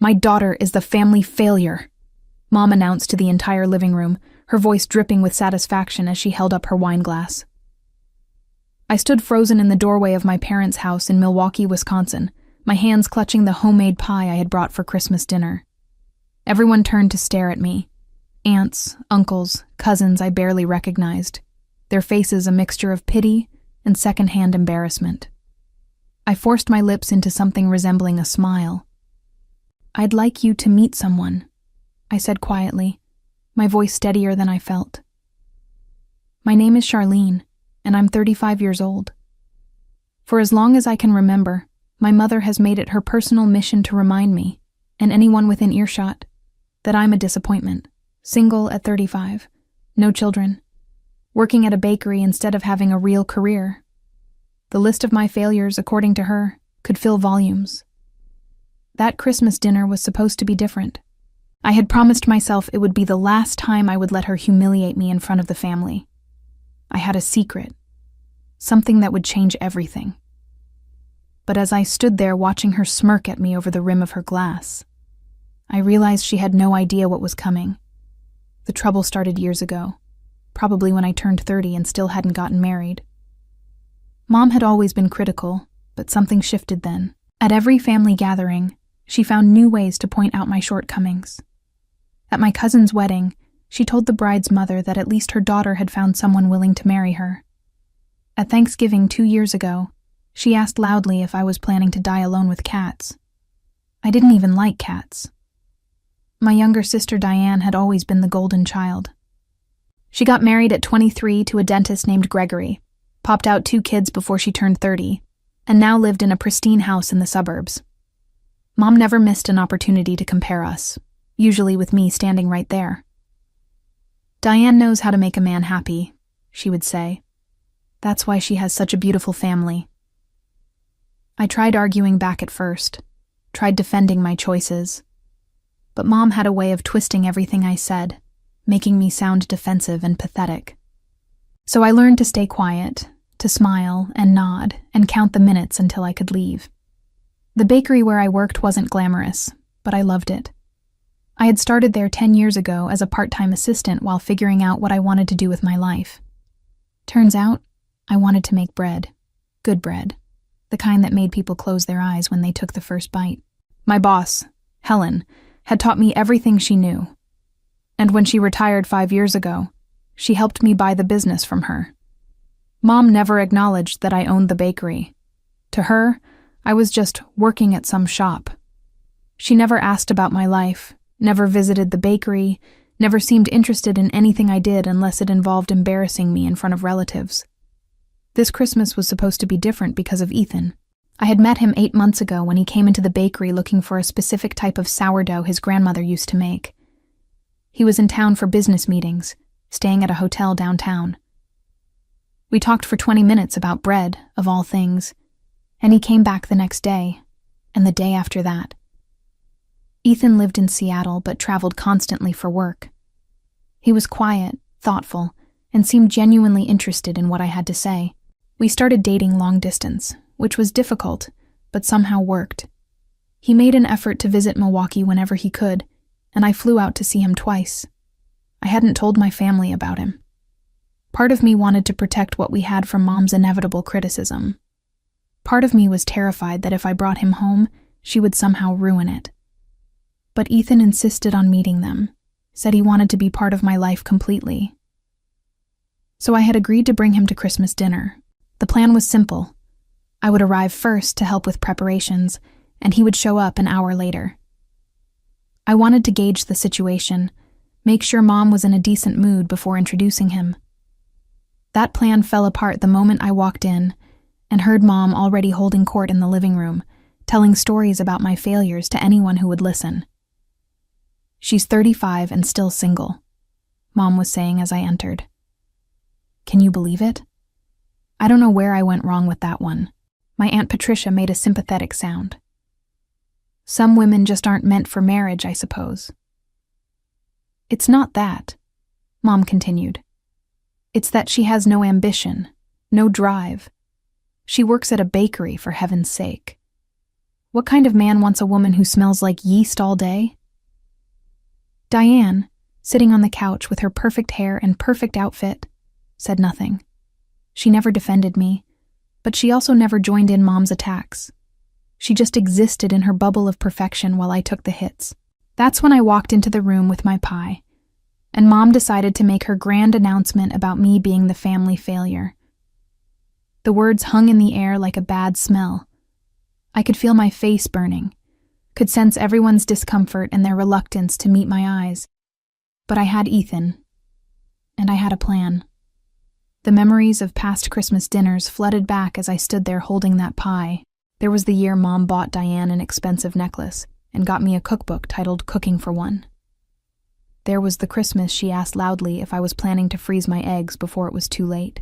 My daughter is the family failure," Mom announced to the entire living room, her voice dripping with satisfaction as she held up her wine glass. I stood frozen in the doorway of my parents' house in Milwaukee, Wisconsin, my hands clutching the homemade pie I had brought for Christmas dinner. Everyone turned to stare at me. Aunts, uncles, cousins I barely recognized, their faces a mixture of pity and secondhand embarrassment. I forced my lips into something resembling a smile. "I'd like you to meet someone," I said quietly, my voice steadier than I felt. "My name is Charlene, and I'm 35 years old. For as long as I can remember, my mother has made it her personal mission to remind me, and anyone within earshot, that I'm a disappointment. Single at 35, no children, working at a bakery instead of having a real career. The list of my failures, according to her, could fill volumes. That Christmas dinner was supposed to be different. I had promised myself it would be the last time I would let her humiliate me in front of the family. I had a secret, something that would change everything. But as I stood there watching her smirk at me over the rim of her glass, I realized she had no idea what was coming. The trouble started years ago, probably when I turned 30 and still hadn't gotten married. Mom had always been critical, but something shifted then. At every family gathering, she found new ways to point out my shortcomings. At my cousin's wedding, she told the bride's mother that at least her daughter had found someone willing to marry her. At Thanksgiving 2 years ago, she asked loudly if I was planning to die alone with cats. I didn't even like cats. My younger sister Diane had always been the golden child. She got married at 23 to a dentist named Gregory, popped out 2 kids before she turned 30, and now lived in a pristine house in the suburbs. Mom never missed an opportunity to compare us, usually with me standing right there. "Diane knows how to make a man happy," she would say. "That's why she has such a beautiful family." I tried arguing back at first, tried defending my choices. But Mom had a way of twisting everything I said, making me sound defensive and pathetic. So I learned to stay quiet, to smile and nod and count the minutes until I could leave. The bakery where I worked wasn't glamorous, but I loved it. I had started there 10 years ago as a part-time assistant while figuring out what I wanted to do with my life. Turns out, I wanted to make bread. Good bread. The kind that made people close their eyes when they took the first bite. My boss, Helen, had taught me everything she knew. And when she retired 5 years ago, she helped me buy the business from her. Mom never acknowledged that I owned the bakery. To her, I was just working at some shop. She never asked about my life, never visited the bakery, never seemed interested in anything I did unless it involved embarrassing me in front of relatives. This Christmas was supposed to be different because of Ethan. I had met him 8 months ago when he came into the bakery looking for a specific type of sourdough his grandmother used to make. He was in town for business meetings, staying at a hotel downtown. We talked for 20 minutes about bread, of all things, and he came back the next day, and the day after that. Ethan lived in Seattle but traveled constantly for work. He was quiet, thoughtful, and seemed genuinely interested in what I had to say. We started dating long distance, which was difficult, but somehow worked. He made an effort to visit Milwaukee whenever he could, and I flew out to see him twice. I hadn't told my family about him. Part of me wanted to protect what we had from Mom's inevitable criticism. Part of me was terrified that if I brought him home, she would somehow ruin it. But Ethan insisted on meeting them, said he wanted to be part of my life completely. So I had agreed to bring him to Christmas dinner. The plan was simple. I would arrive first to help with preparations, and he would show up an hour later. I wanted to gauge the situation, make sure Mom was in a decent mood before introducing him. That plan fell apart the moment I walked in and heard Mom already holding court in the living room, telling stories about my failures to anyone who would listen. "She's 35 and still single," Mom was saying as I entered. Can you believe it? I don't know where I went wrong with that one. My Aunt Patricia made a sympathetic sound. Some women just aren't meant for marriage, I suppose. It's not that, Mom continued. It's that she has no ambition, no drive. She works at a bakery, for heaven's sake. What kind of man wants a woman who smells like yeast all day? Diane, sitting on the couch with her perfect hair and perfect outfit, said nothing. She never defended me, but she also never joined in Mom's attacks. She just existed in her bubble of perfection while I took the hits. That's when I walked into the room with my pie, and Mom decided to make her grand announcement about me being the family failure. The words hung in the air like a bad smell. I could feel my face burning, could sense everyone's discomfort and their reluctance to meet my eyes. But I had Ethan, and I had a plan. The memories of past Christmas dinners flooded back as I stood there holding that pie. There was the year Mom bought Diane an expensive necklace and got me a cookbook titled Cooking for One. There was the Christmas she asked loudly if I was planning to freeze my eggs before it was too late.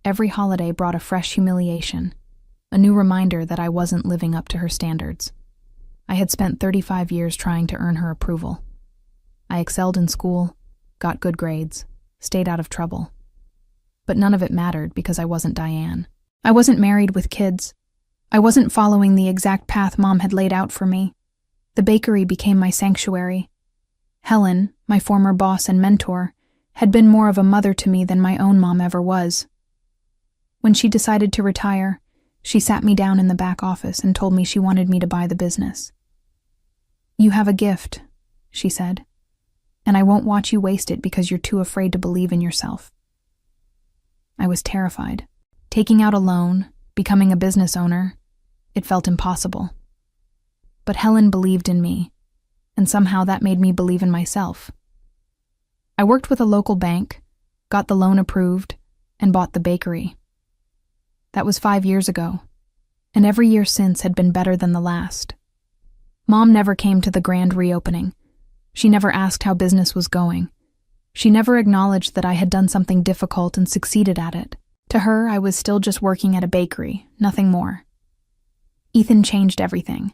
Every holiday brought a fresh humiliation, a new reminder that I wasn't living up to her standards. I had spent 35 years trying to earn her approval. I excelled in school, got good grades, stayed out of trouble. But none of it mattered because I wasn't Diane. I wasn't married with kids. I wasn't following the exact path Mom had laid out for me. The bakery became my sanctuary. Helen, my former boss and mentor, had been more of a mother to me than my own mom ever was. When she decided to retire, she sat me down in the back office and told me she wanted me to buy the business. "You have a gift," she said, "and I won't watch you waste it because you're too afraid to believe in yourself." I was terrified. Taking out a loan, becoming a business owner, it felt impossible. But Helen believed in me, and somehow that made me believe in myself. I worked with a local bank, got the loan approved, and bought the bakery. That was 5 years ago, and every year since had been better than the last. Mom never came to the grand reopening. She never asked how business was going. She never acknowledged that I had done something difficult and succeeded at it. To her, I was still just working at a bakery, nothing more. Ethan changed everything.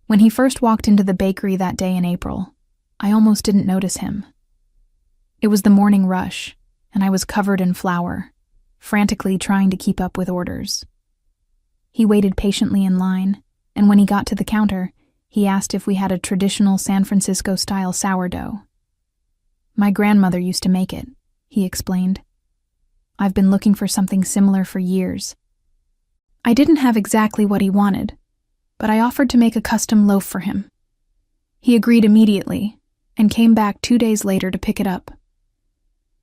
When he first walked into the bakery that day in April, I almost didn't notice him. It was the morning rush, and I was covered in flour, frantically trying to keep up with orders. He waited patiently in line, and when he got to the counter, he asked if we had a traditional San Francisco-style sourdough. "My grandmother used to make it," he explained. "I've been looking for something similar for years." I didn't have exactly what he wanted, but I offered to make a custom loaf for him. He agreed immediately, and came back 2 days later to pick it up.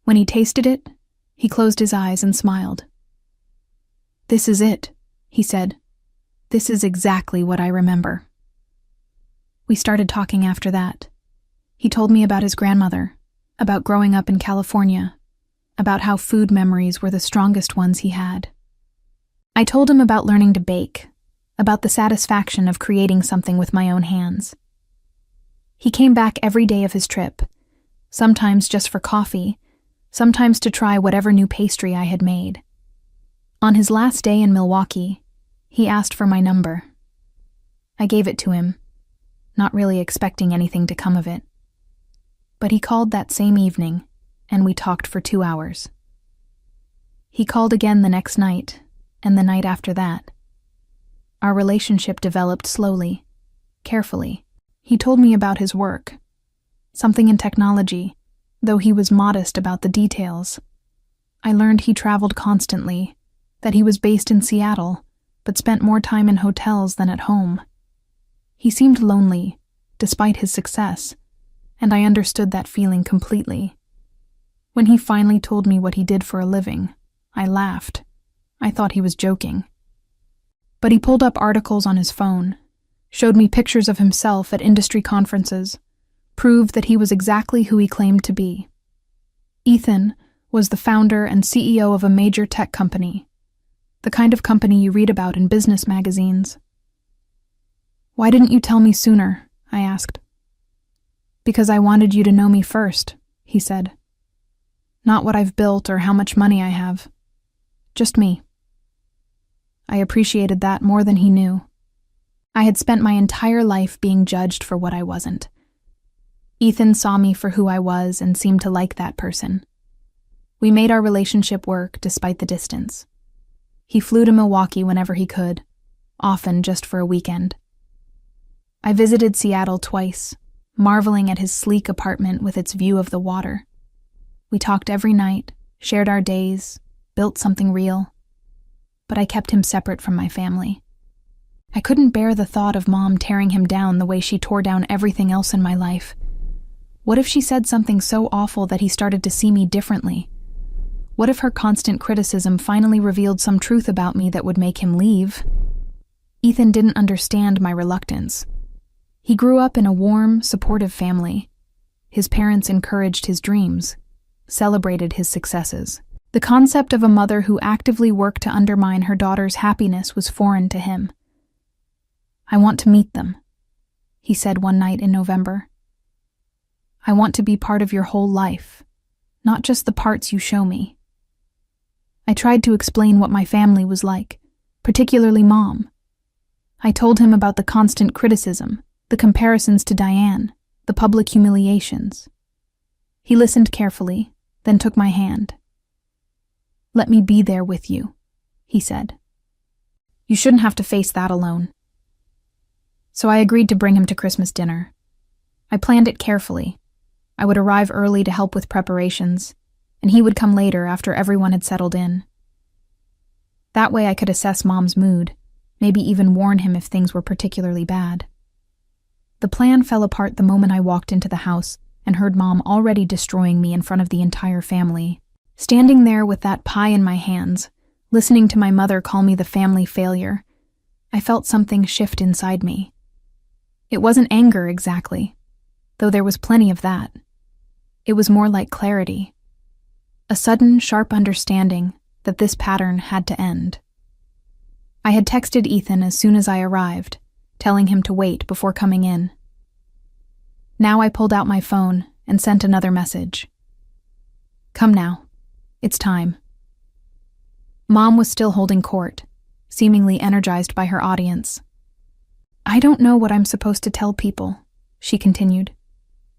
When he tasted it, he closed his eyes and smiled. "This is it," he said. "This is exactly what I remember." We started talking after that. He told me about his grandmother, about growing up in California, about how food memories were the strongest ones he had. I told him about learning to bake, about the satisfaction of creating something with my own hands. He came back every day of his trip, sometimes just for coffee, sometimes to try whatever new pastry I had made. On his last day in Milwaukee, he asked for my number. I gave it to him, not really expecting anything to come of it. But he called that same evening, and we talked for 2 hours. He called again the next night, and the night after that. Our relationship developed slowly, carefully. He told me about his work, something in technology, though he was modest about the details. I learned he traveled constantly, that he was based in Seattle, but spent more time in hotels than at home. He seemed lonely, despite his success, and I understood that feeling completely. When he finally told me what he did for a living, I laughed. I thought he was joking. But he pulled up articles on his phone, showed me pictures of himself at industry conferences, proved that he was exactly who he claimed to be. Ethan was the founder and CEO of a major tech company, the kind of company you read about in business magazines. "Why didn't you tell me sooner?" I asked. "Because I wanted you to know me first," he said. "Not what I've built or how much money I have. Just me." I appreciated that more than he knew. I had spent my entire life being judged for what I wasn't. Ethan saw me for who I was and seemed to like that person. We made our relationship work despite the distance. He flew to Milwaukee whenever he could, often just for a weekend. I visited Seattle twice, marveling at his sleek apartment with its view of the water. We talked every night, shared our days, built something real. But I kept him separate from my family. I couldn't bear the thought of Mom tearing him down the way she tore down everything else in my life. What if she said something so awful that he started to see me differently? What if her constant criticism finally revealed some truth about me that would make him leave? Ethan didn't understand my reluctance. He grew up in a warm, supportive family. His parents encouraged his dreams, celebrated his successes. The concept of a mother who actively worked to undermine her daughter's happiness was foreign to him. "I want to meet them," he said one night in November. "I want to be part of your whole life, not just the parts you show me." I tried to explain what my family was like, particularly Mom. I told him about the constant criticism, the comparisons to Diane, the public humiliations. He listened carefully, then took my hand. "Let me be there with you," he said. "You shouldn't have to face that alone." So I agreed to bring him to Christmas dinner. I planned it carefully. I would arrive early to help with preparations, and he would come later after everyone had settled in. That way I could assess Mom's mood, maybe even warn him if things were particularly bad. The plan fell apart the moment I walked into the house and heard Mom already destroying me in front of the entire family. Standing there with that pie in my hands, listening to my mother call me the family failure, I felt something shift inside me. It wasn't anger exactly, though there was plenty of that. It was more like clarity. A sudden, sharp understanding that this pattern had to end. I had texted Ethan as soon as I arrived, telling him to wait before coming in. Now I pulled out my phone and sent another message. "Come now. It's time." Mom was still holding court, seemingly energized by her audience. "I don't know what I'm supposed to tell people," she continued.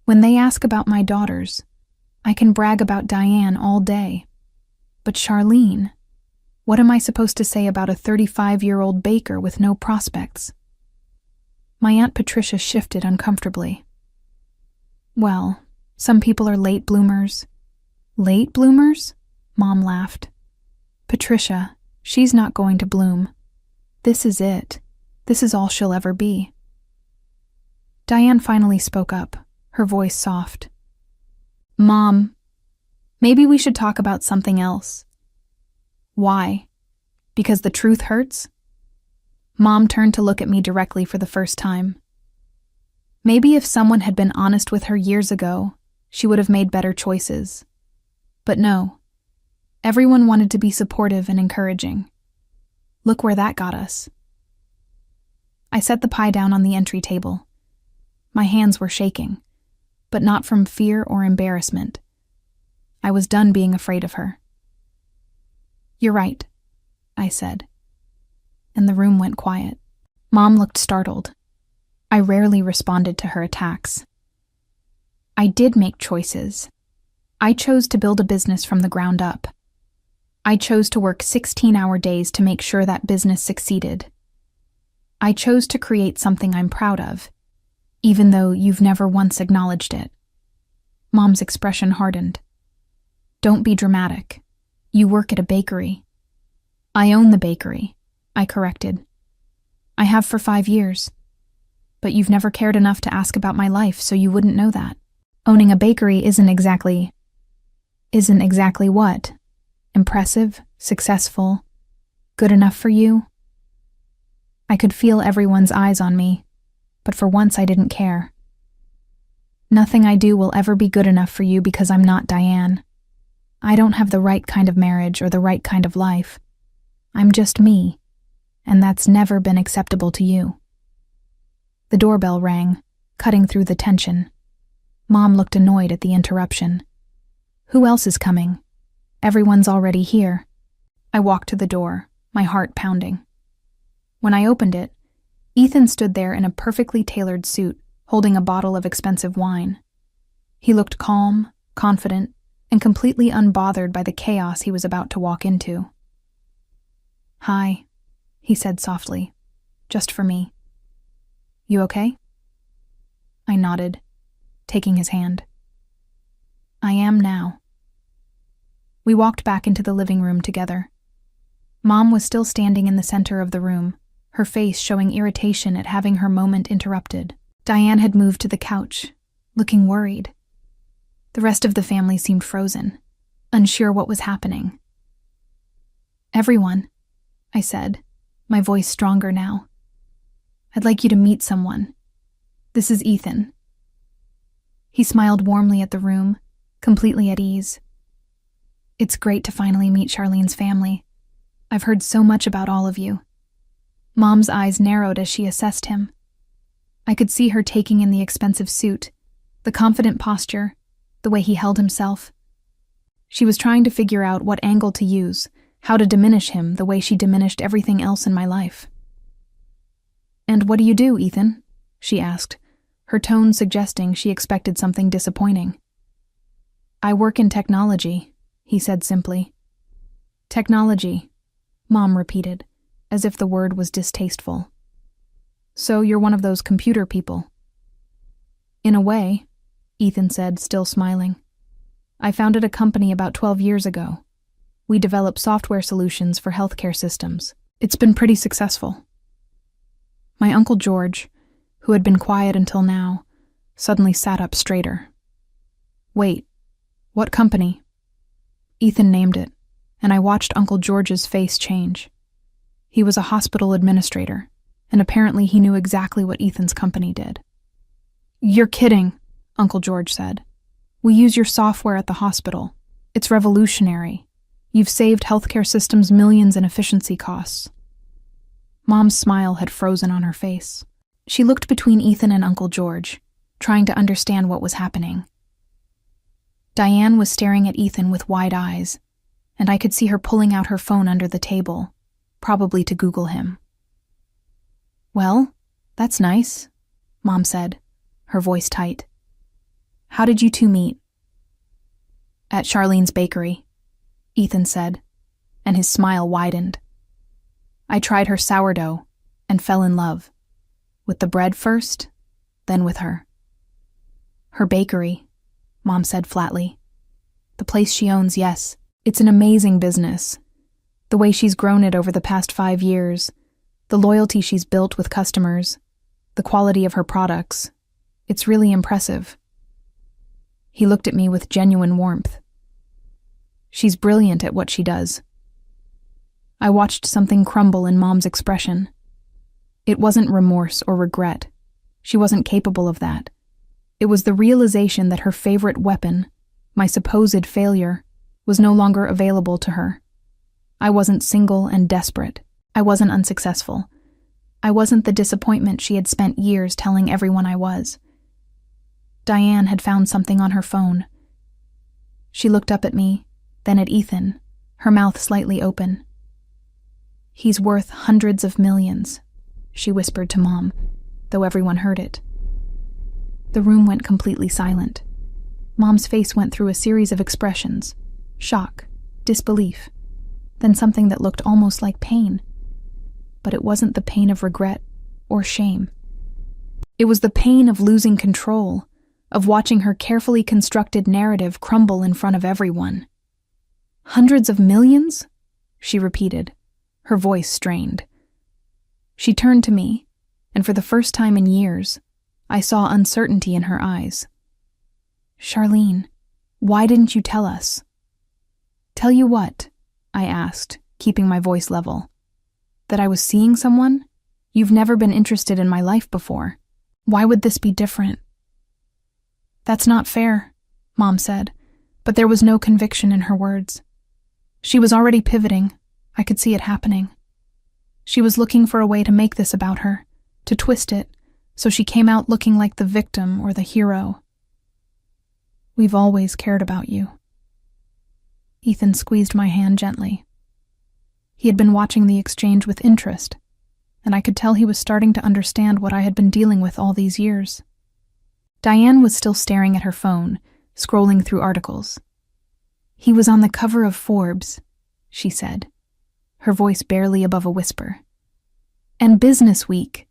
"When they ask about my daughters, I can brag about Diane all day. But Charlene, what am I supposed to say about a 35-year-old baker with no prospects?" My Aunt Patricia shifted uncomfortably. "Well, some people are late bloomers." "Late bloomers?" Mom laughed. "Patricia, she's not going to bloom. This is it. This is all she'll ever be." Diane finally spoke up, her voice soft. "Mom, maybe we should talk about something else." "Why? Because the truth hurts?" Mom turned to look at me directly for the first time. Maybe if someone had been honest with her years ago, she would have made better choices. But no. Everyone wanted to be supportive and encouraging. Look where that got us. I set the pie down on the entry table. My hands were shaking, but not from fear or embarrassment. I was done being afraid of her. "You're right," I said, and the room went quiet. Mom looked startled. I rarely responded to her attacks. I did make choices. I chose to build a business from the ground up. I chose to work 16-hour days to make sure that business succeeded. I chose to create something I'm proud of, even though you've never once acknowledged it. Mom's expression hardened. "Don't be dramatic. You work at a bakery." "I own the bakery," I corrected. "I have for 5 years. But you've never cared enough to ask about my life, so you wouldn't know that. Owning a bakery isn't exactly what? Impressive, successful, good enough for you?" I could feel everyone's eyes on me, but for once I didn't care. "Nothing I do will ever be good enough for you because I'm not Diane. I don't have the right kind of marriage or the right kind of life. I'm just me, and that's never been acceptable to you." The doorbell rang, cutting through the tension. Mom looked annoyed at the interruption. "Who else is coming? Everyone's already here." I walked to the door, my heart pounding. When I opened it, Ethan stood there in a perfectly tailored suit, holding a bottle of expensive wine. He looked calm, confident, and completely unbothered by the chaos he was about to walk into. "Hi," he said softly. just for me. You okay? I nodded, taking his hand. I am now. We walked back into the living room together. Mom was still standing in the center of the room, her face showing irritation at having her moment interrupted. Diane had moved to the couch, looking worried. The rest of the family seemed frozen, unsure what was happening. Everyone, I said, my voice stronger now. I'd like you to meet someone. This is Ethan. He smiled warmly at the room, completely at ease. It's great to finally meet Charlene's family. I've heard so much about all of you. Mom's eyes narrowed as she assessed him. I could see her taking in the expensive suit, the confident posture, the way he held himself. She was trying to figure out what angle to use, how to diminish him the way she diminished everything else in my life. And what do you do, Ethan? She asked, her tone suggesting she expected something disappointing. I work in technology, he said simply. Technology, Mom repeated, as if the word was distasteful. So you're one of those computer people? In a way, Ethan said, still smiling. I founded a company about 12 years ago. We develop software solutions for healthcare systems. It's been pretty successful. My Uncle George, who had been quiet until now, suddenly sat up straighter. Wait, what company? Ethan named it, and I watched Uncle George's face change. He was a hospital administrator, and apparently he knew exactly what Ethan's company did. You're kidding, Uncle George said. We use your software at the hospital. It's revolutionary. You've saved healthcare systems millions in efficiency costs. Mom's smile had frozen on her face. She looked between Ethan and Uncle George, trying to understand what was happening. Diane was staring at Ethan with wide eyes, and I could see her pulling out her phone under the table, probably to Google him. Well, that's nice, Mom said, her voice tight. How did you two meet? At Charlene's bakery, Ethan said, and his smile widened. I tried her sourdough and fell in love. With the bread first, then with her. Her bakery, Mom said flatly. The place she owns, yes. It's an amazing business. The way she's grown it over the past 5 years, the loyalty she's built with customers, the quality of her products. It's really impressive. He looked at me with genuine warmth. She's brilliant at what she does. I watched something crumble in Mom's expression. It wasn't remorse or regret. She wasn't capable of that. It was the realization that her favorite weapon, my supposed failure, was no longer available to her. I wasn't single and desperate. I wasn't unsuccessful. I wasn't the disappointment she had spent years telling everyone I was. Diane had found something on her phone. She looked up at me, then at Ethan, her mouth slightly open. He's worth hundreds of millions, she whispered to Mom, though everyone heard it. The room went completely silent. Mom's face went through a series of expressions: shock, disbelief, then something that looked almost like pain. But it wasn't the pain of regret or shame. It was the pain of losing control, of watching her carefully constructed narrative crumble in front of everyone. Hundreds of millions? She repeated, her voice strained. She turned to me, and for the first time in years, I saw uncertainty in her eyes. Charlene, why didn't you tell us? Tell you what? I asked, keeping my voice level. That I was seeing someone? You've never been interested in my life before. Why would this be different? That's not fair, Mom said, but there was no conviction in her words. She was already pivoting. I could see it happening. She was looking for a way to make this about her, to twist it, so she came out looking like the victim or the hero. We've always cared about you. Ethan squeezed my hand gently. He had been watching the exchange with interest, and I could tell he was starting to understand what I had been dealing with all these years. Diane was still staring at her phone, scrolling through articles. He was on the cover of Forbes, she said, her voice barely above a whisper. And Business Week.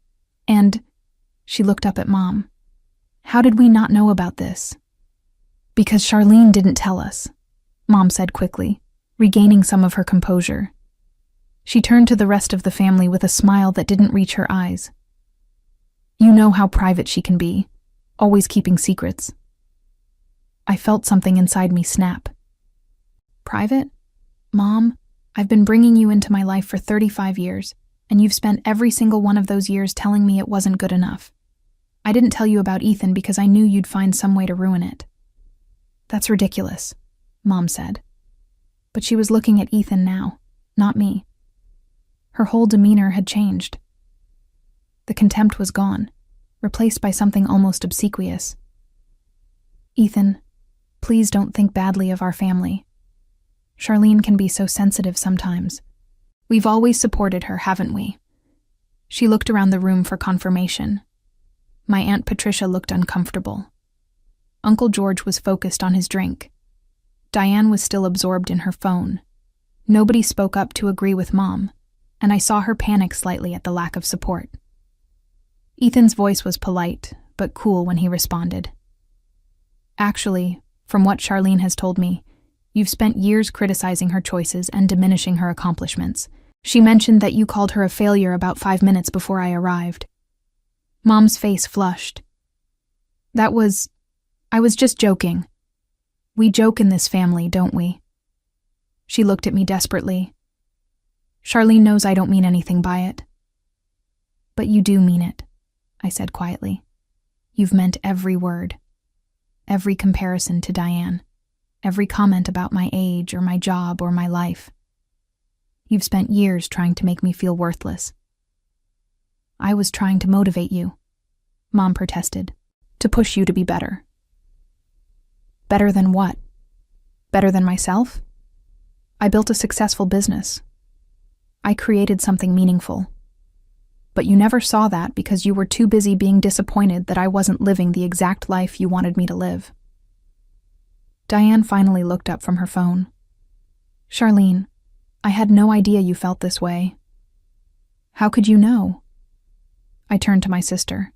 And she looked up at Mom. How did we not know about this? Because Charlene didn't tell us, Mom said quickly, regaining some of her composure. She turned to the rest of the family with a smile that didn't reach her eyes. You know how private she can be, always keeping secrets. I felt something inside me snap. Private? Mom, I've been bringing you into my life for 35 years, and you've spent every single one of those years telling me it wasn't good enough. I didn't tell you about Ethan because I knew you'd find some way to ruin it. That's ridiculous, Mom said. But she was looking at Ethan now, not me. Her whole demeanor had changed. The contempt was gone, replaced by something almost obsequious. Ethan, please don't think badly of our family. Charlene can be so sensitive sometimes. We've always supported her, haven't we? She looked around the room for confirmation. My Aunt Patricia looked uncomfortable. Uncle George was focused on his drink. Diane was still absorbed in her phone. Nobody spoke up to agree with Mom, and I saw her panic slightly at the lack of support. Ethan's voice was polite, but cool when he responded. Actually, from what Charlene has told me, you've spent years criticizing her choices and diminishing her accomplishments. She mentioned that you called her a failure about 5 minutes before I arrived. Mom's face flushed. I was just joking. We joke in this family, don't we? She looked at me desperately. Charlene knows I don't mean anything by it. But you do mean it, I said quietly. You've meant every word. Every comparison to Diane. Every comment about my age or my job or my life. You've spent years trying to make me feel worthless. I was trying to motivate you, Mom protested, to push you to be better. Better than what? Better than myself? I built a successful business. I created something meaningful. But you never saw that because you were too busy being disappointed that I wasn't living the exact life you wanted me to live. Diane finally looked up from her phone. Charlene, I had no idea you felt this way. How could you know? I turned to my sister.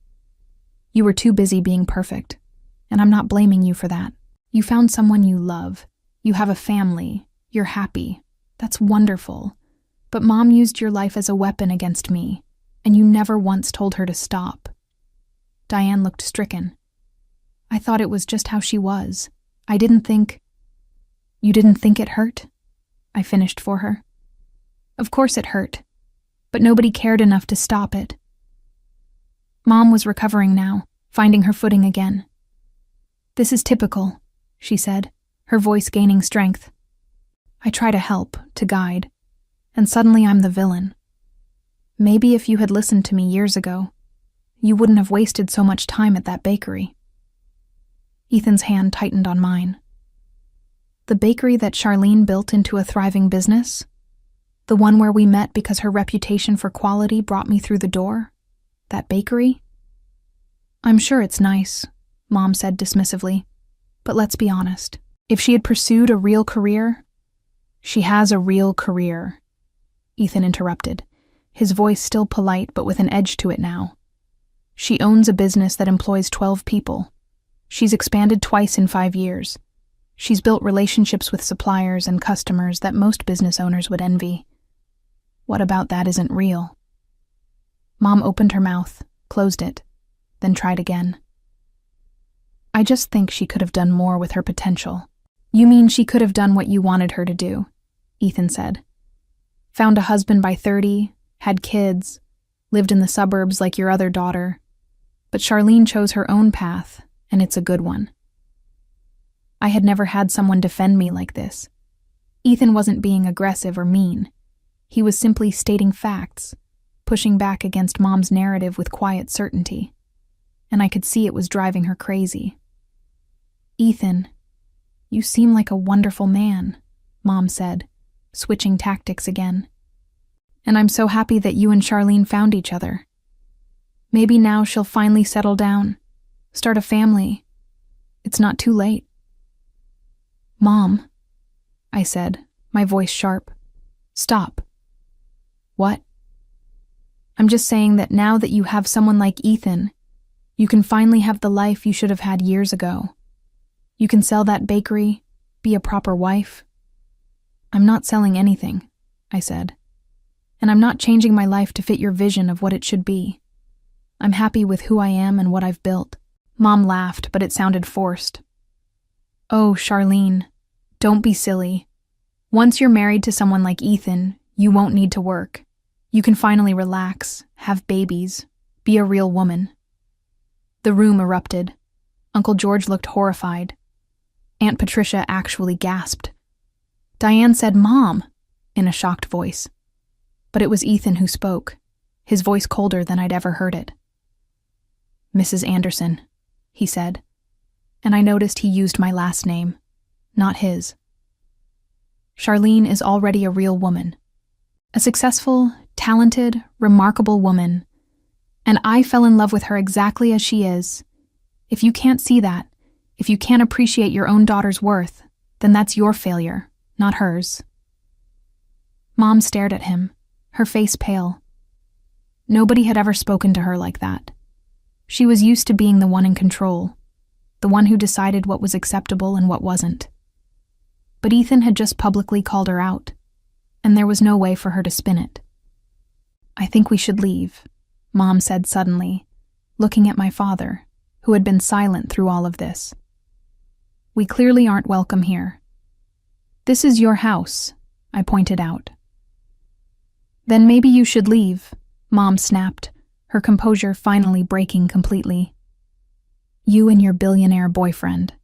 You were too busy being perfect, and I'm not blaming you for that. You found someone you love. You have a family. You're happy. That's wonderful. But Mom used your life as a weapon against me, and you never once told her to stop. Diane looked stricken. I thought it was just how she was. I didn't think... You didn't think it hurt? I finished for her. Of course it hurt, but nobody cared enough to stop it. Mom was recovering now, finding her footing again. This is typical, she said, her voice gaining strength. I try to help, to guide, and suddenly I'm the villain. Maybe if you had listened to me years ago, you wouldn't have wasted so much time at that bakery. Ethan's hand tightened on mine. The bakery that Charlene built into a thriving business? The one where we met because her reputation for quality brought me through the door? That bakery? I'm sure it's nice, Mom said dismissively. But let's be honest. If she had pursued a real career... She has a real career, Ethan interrupted, his voice still polite but with an edge to it now. She owns a business that employs 12 people. She's expanded twice in 5 years. She's built relationships with suppliers and customers that most business owners would envy. What about that isn't real? Mom opened her mouth, closed it, then tried again. I just think she could have done more with her potential. You mean she could have done what you wanted her to do, Ethan said. Found a husband by 30, had kids, lived in the suburbs like your other daughter. But Charlene chose her own path, and it's a good one. I had never had someone defend me like this. Ethan wasn't being aggressive or mean. He was simply stating facts, pushing back against Mom's narrative with quiet certainty. And I could see it was driving her crazy. Ethan, you seem like a wonderful man, Mom said, switching tactics again. And I'm so happy that you and Charlene found each other. Maybe now she'll finally settle down, start a family. It's not too late. Mom, I said, my voice sharp. Stop. What? I'm just saying that now that you have someone like Ethan, you can finally have the life you should have had years ago. You can sell that bakery, be a proper wife. I'm not selling anything, I said. And I'm not changing my life to fit your vision of what it should be. I'm happy with who I am and what I've built. Mom laughed, but it sounded forced. Oh, Charlene, don't be silly. Once you're married to someone like Ethan, you won't need to work. You can finally relax, have babies, be a real woman. The room erupted. Uncle George looked horrified. Aunt Patricia actually gasped. Diane said, "Mom," in a shocked voice. But it was Ethan who spoke, his voice colder than I'd ever heard it. "Mrs. Anderson," he said, and I noticed he used my last name, not his. Charlene is already a real woman, a successful, talented, remarkable woman, and I fell in love with her exactly as she is. If you can't see that, if you can't appreciate your own daughter's worth, then that's your failure, not hers. Mom stared at him, her face pale. Nobody had ever spoken to her like that. She was used to being the one in control, the one who decided what was acceptable and what wasn't. But Ethan had just publicly called her out, and there was no way for her to spin it. "I think we should leave," Mom said suddenly, looking at my father, who had been silent through all of this. "We clearly aren't welcome here." "This is your house," I pointed out. "Then maybe you should leave," Mom snapped, her composure finally breaking completely. "You and your billionaire boyfriend.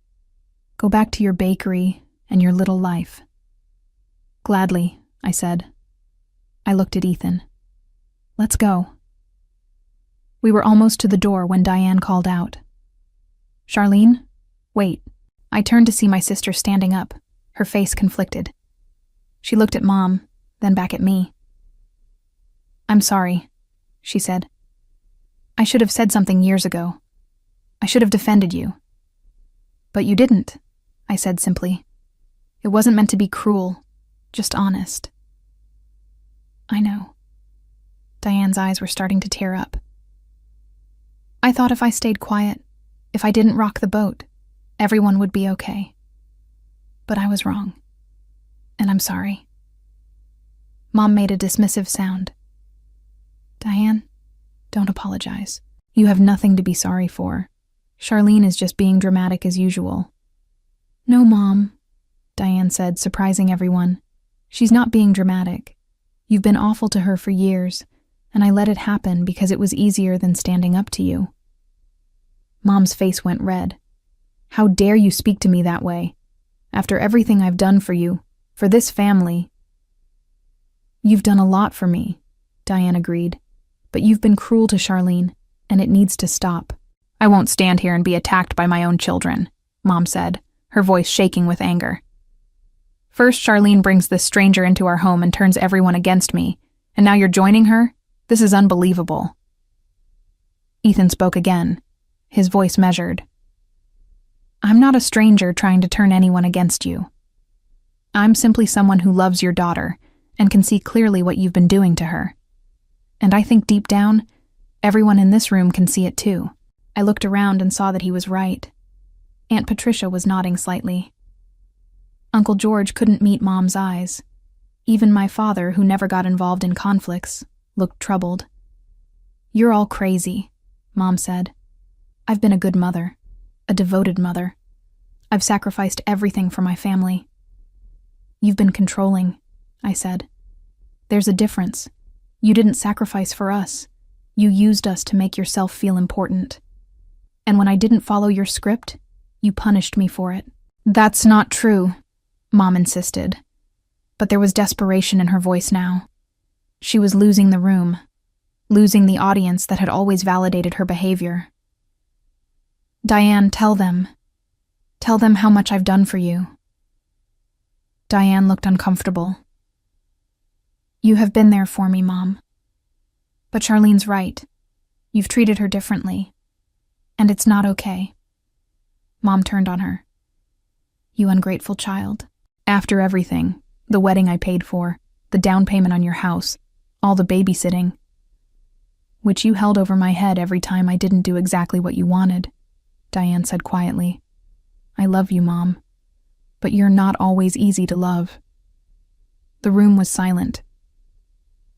Go back to your bakery and your little life." "Gladly," I said. I looked at Ethan. "Let's go." We were almost to the door when Diane called out. "Charlene, wait." I turned to see my sister standing up, her face conflicted. She looked at Mom, then back at me. "I'm sorry," she said. "I should have said something years ago. I should have defended you." "But you didn't," I said simply. "It wasn't meant to be cruel, just honest." "I know." Diane's eyes were starting to tear up. "I thought if I stayed quiet, if I didn't rock the boat, everyone would be okay. But I was wrong. And I'm sorry." Mom made a dismissive sound. "Diane, don't apologize. You have nothing to be sorry for. Charlene is just being dramatic as usual." "No, Mom," Diane said, surprising everyone. "She's not being dramatic. You've been awful to her for years, and I let it happen because it was easier than standing up to you." Mom's face went red. "How dare you speak to me that way? After everything I've done for you, for this family." "You've done a lot for me," Diane agreed. "But you've been cruel to Charlene, and it needs to stop." "I won't stand here and be attacked by my own children," Mom said, her voice shaking with anger. "First, Charlene brings this stranger into our home and turns everyone against me, and now you're joining her? This is unbelievable." Ethan spoke again, his voice measured. "I'm not a stranger trying to turn anyone against you. I'm simply someone who loves your daughter and can see clearly what you've been doing to her. And I think deep down, everyone in this room can see it too." I looked around and saw that he was right. Aunt Patricia was nodding slightly. Uncle George couldn't meet Mom's eyes. Even my father, who never got involved in conflicts, looked troubled. "You're all crazy," Mom said. "I've been a good mother, a devoted mother. I've sacrificed everything for my family." "You've been controlling," I said. "There's a difference. You didn't sacrifice for us. You used us to make yourself feel important. And when I didn't follow your script, you punished me for it." "That's not true," Mom insisted. But there was desperation in her voice now. She was losing the room, losing the audience that had always validated her behavior. "Diane, tell them. Tell them how much I've done for you." Diane looked uncomfortable. "You have been there for me, Mom. But Charlene's right. You've treated her differently. And it's not okay." Mom turned on her. "You ungrateful child. After everything, the wedding I paid for, the down payment on your house, all the babysitting. which you held over my head every time I didn't do exactly what you wanted, Diane said quietly. I love you, Mom, but you're not always easy to love. The room was silent.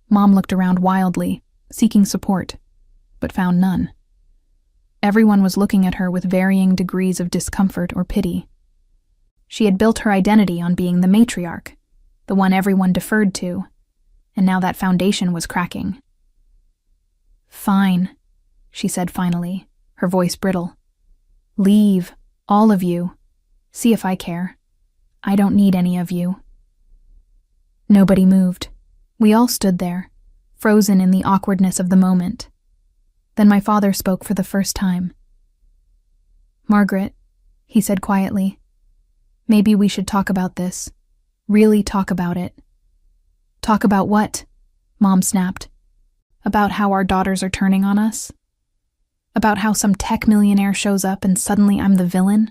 Mom looked around wildly, seeking support, but found none. Everyone was looking at her with varying degrees of discomfort or pity. She had built her identity on being the matriarch, the one everyone deferred to, and now that foundation was cracking. Fine, she said finally, her voice brittle. Leave, all of you. See if I care. I don't need any of you. Nobody moved. We all stood there, frozen in the awkwardness of the moment. Then my father spoke for the first time. Margaret, he said quietly, maybe we should talk about this. Really talk about it. Talk about what? Mom snapped. About how our daughters are turning on us? About how some tech millionaire shows up and suddenly I'm the villain?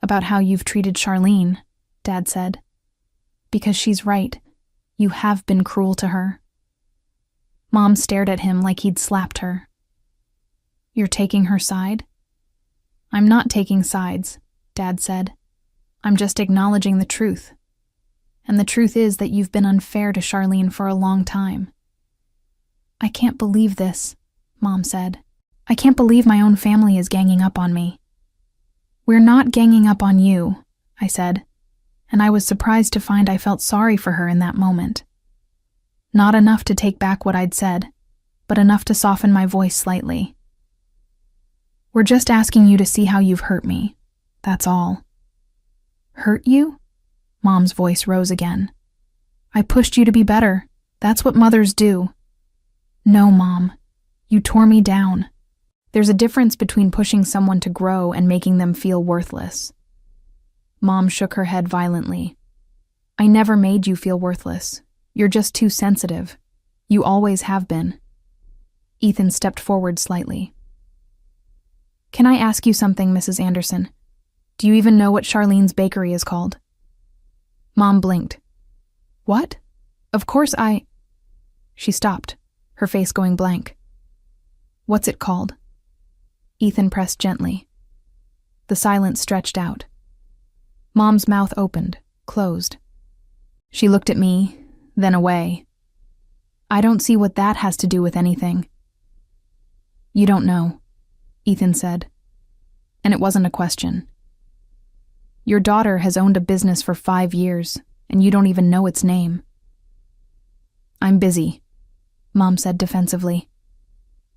About how you've treated Charlene, Dad said. Because she's right. You have been cruel to her. Mom stared at him like he'd slapped her. You're taking her side? I'm not taking sides, Dad said. I'm just acknowledging the truth. And the truth is that you've been unfair to Charlene for a long time. I can't believe this, Mom said. I can't believe my own family is ganging up on me. We're not ganging up on you, I said, and I was surprised to find I felt sorry for her in that moment. Not enough to take back what I'd said, but enough to soften my voice slightly. We're just asking you to see how you've hurt me. That's all. Hurt you? Mom's voice rose again. I pushed you to be better. That's what mothers do. No, Mom. You tore me down. There's a difference between pushing someone to grow and making them feel worthless. Mom shook her head violently. I never made you feel worthless. You're just too sensitive. You always have been. Ethan stepped forward slightly. Can I ask you something, Mrs. Anderson? Do you even know what Charlene's bakery is called? Mom blinked. What? Of course She stopped, her face going blank. What's it called? Ethan pressed gently. The silence stretched out. Mom's mouth opened, closed. She looked at me, then away. I don't see what that has to do with anything. You don't know, Ethan said. And it wasn't a question. Your daughter has owned a business for 5 years, and you don't even know its name. I'm busy, Mom said defensively.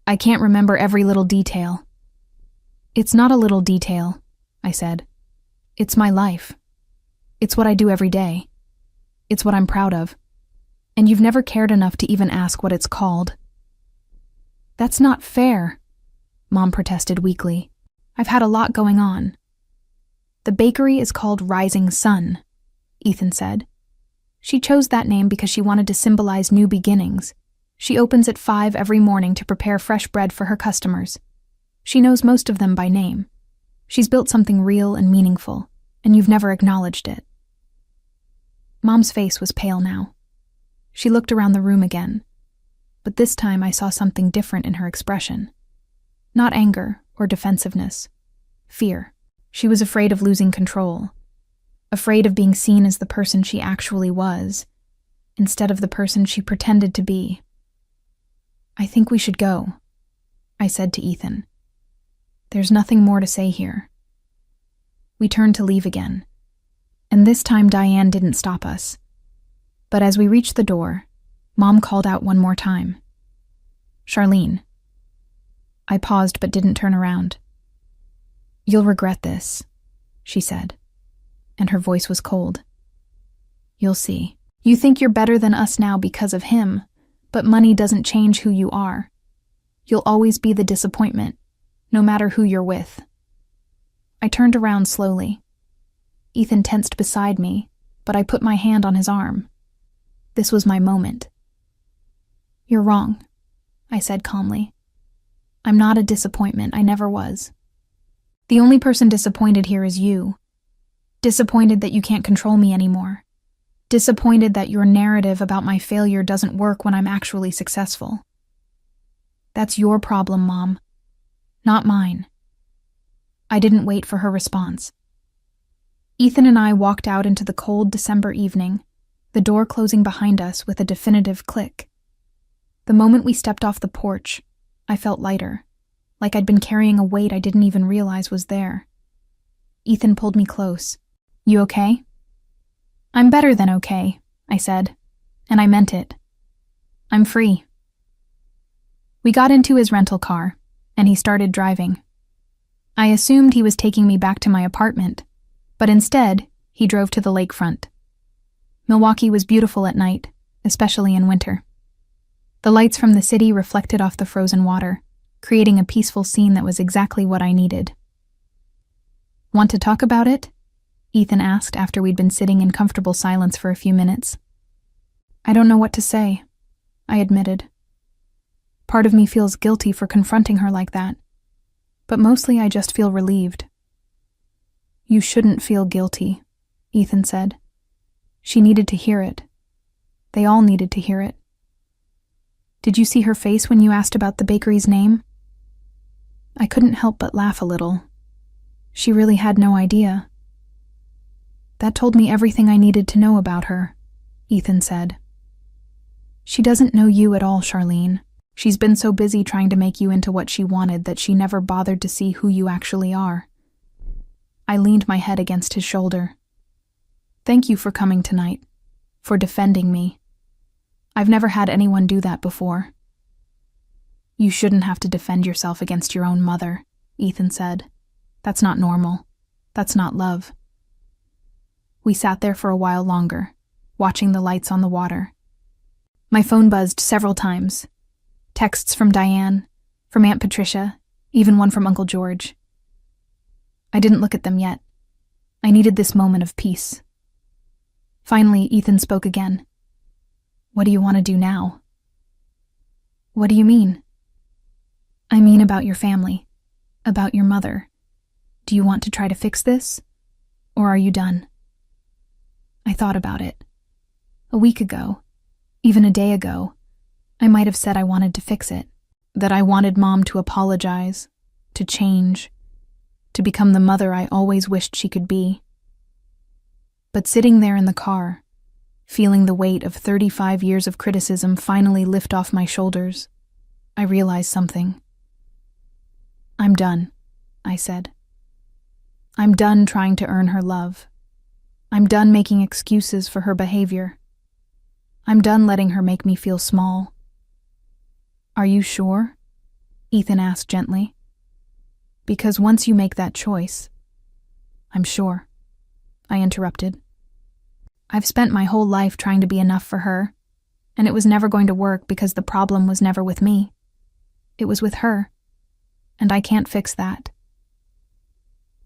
I can't remember every little detail. It's not a little detail, I said. It's my life. It's what I do every day. It's what I'm proud of. And you've never cared enough to even ask what it's called. That's not fair, Mom protested weakly. I've had a lot going on. The bakery is called Rising Sun, Ethan said. She chose that name because she wanted to symbolize new beginnings. She opens at 5 every morning to prepare fresh bread for her customers. She knows most of them by name. She's built something real and meaningful, and you've never acknowledged it. Mom's face was pale now. She looked around the room again, but this time I saw something different in her expression. Not anger or defensiveness. Fear. She was afraid of losing control. Afraid of being seen as the person she actually was, instead of the person she pretended to be. I think we should go, I said to Ethan. There's nothing more to say here. We turned to leave again, and this time Diane didn't stop us. But as we reached the door, Mom called out one more time. Charlene. I paused but didn't turn around. You'll regret this, she said, and her voice was cold. You'll see. You think you're better than us now because of him, but money doesn't change who you are. You'll always be the disappointment, no matter who you're with. I turned around slowly. Ethan tensed beside me, but I put my hand on his arm. This was my moment. You're wrong, I said calmly. I'm not a disappointment, I never was. The only person disappointed here is you. Disappointed that you can't control me anymore. Disappointed that your narrative about my failure doesn't work when I'm actually successful. That's your problem, Mom. Not mine. I didn't wait for her response. Ethan and I walked out into the cold December evening, the door closing behind us with a definitive click. The moment we stepped off the porch, I felt lighter, like I'd been carrying a weight I didn't even realize was there. Ethan pulled me close. You okay? I'm better than okay, I said, and I meant it. I'm free. We got into his rental car, and he started driving. I assumed he was taking me back to my apartment, but instead, he drove to the lakefront. Milwaukee was beautiful at night, especially in winter. The lights from the city reflected off the frozen water, creating a peaceful scene that was exactly what I needed. Want to talk about it? Ethan asked after we'd been sitting in comfortable silence for a few minutes. I don't know what to say, I admitted. Part of me feels guilty for confronting her like that, but mostly I just feel relieved. You shouldn't feel guilty, Ethan said. She needed to hear it. They all needed to hear it. Did you see her face when you asked about the bakery's name? I couldn't help but laugh a little. She really had no idea. That told me everything I needed to know about her, Ethan said. She doesn't know you at all, Charlene. She's been so busy trying to make you into what she wanted that she never bothered to see who you actually are. I leaned my head against his shoulder. Thank you for coming tonight, for defending me. I've never had anyone do that before. You shouldn't have to defend yourself against your own mother, Ethan said. That's not normal. That's not love. We sat there for a while longer, watching the lights on the water. My phone buzzed several times. Texts from Diane, from Aunt Patricia, even one from Uncle George. I didn't look at them yet. I needed this moment of peace. Finally, Ethan spoke again. What do you want to do now? What do you mean? I mean about your family, about your mother. Do you want to try to fix this? Or are you done? I thought about it. A week ago, even a day ago, I might have said I wanted to fix it, that I wanted Mom to apologize, to change, to become the mother I always wished she could be. But sitting there in the car, feeling the weight of 35 years of criticism finally lift off my shoulders, I realized something. I'm done, I said. I'm done trying to earn her love. I'm done making excuses for her behavior. I'm done letting her make me feel small. Are you sure? Ethan asked gently. Because once you make that choice, I'm sure, I interrupted. I've spent my whole life trying to be enough for her, and it was never going to work because the problem was never with me. It was with her, and I can't fix that.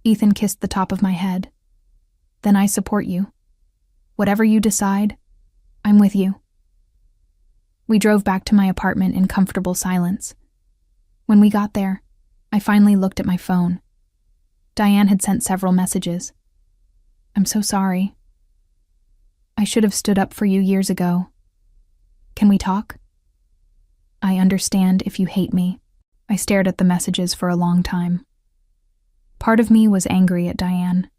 Ethan kissed the top of my head. Then I support you. Whatever you decide, I'm with you. We drove back to my apartment in comfortable silence. When we got there, I finally looked at my phone. Diane had sent several messages. I'm so sorry. I should have stood up for you years ago. Can we talk? I understand if you hate me. I stared at the messages for a long time. Part of me was angry at Diane.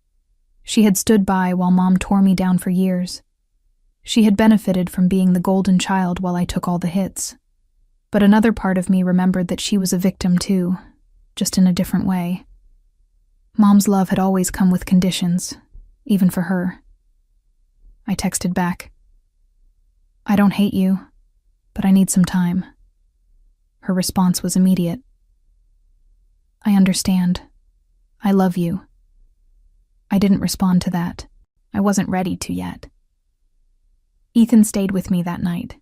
She had stood by while Mom tore me down for years. She had benefited from being the golden child while I took all the hits. But another part of me remembered that she was a victim too, just in a different way. Mom's love had always come with conditions, even for her. I texted back. I don't hate you, but I need some time. Her response was immediate. I understand. I love you. I didn't respond to that. I wasn't ready to yet. Ethan stayed with me that night.